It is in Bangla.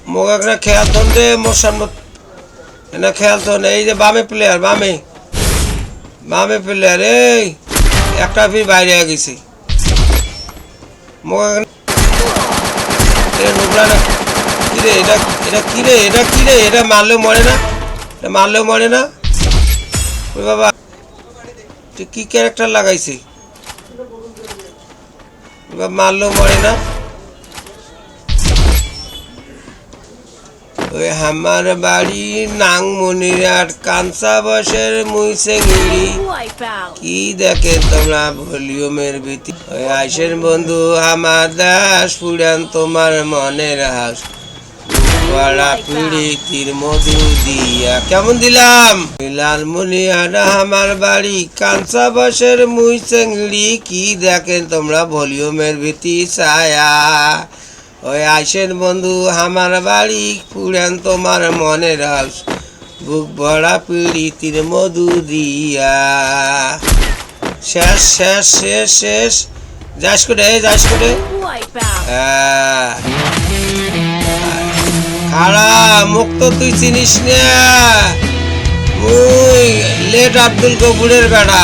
মোক একটা খেয়ালতন দে মোর সামনে এনা খেয়ালতন এই যে বামে প্লেয়ার বামে প্লেয়ার এই একটা ফির বাইরে গেছে মোক নুবরা না কিরে এটা কিরে এটা মারলেও মরে না ওই বাবা তুই কি ক্যারেক্টার লাগাইছি মারলেও মরে না ওই আমার বাড়ি নাংমনিরহাট কাঁচা বসের মুই চেঙ্গিড়ি কি দেখে তোমরা ভলিউমের ভীতি ওই আইসের বন্ধু আমার দাস পুরান তোমার মনের হাস বড়া পিড়িতির মধু দিয়া কেমন দিলাম লালমনিরহাট আমার বাড়ি কাঁচা বসের মুই চেঙ্গিড়ি কি দেখেন তোমরা ভলিউমের ভীতি ছায়া ওই আইসেন বন্ধু আমার বাড়ি পুরান তোমার মনের হাস বুক ভরা পিড়িতির মধু দিয়া শেষ শেষ শেষ শেষ যাস করে খাড়া মুক্ত তুই চিনিস না মুই লেট আব্দুল গফুরের বেড়া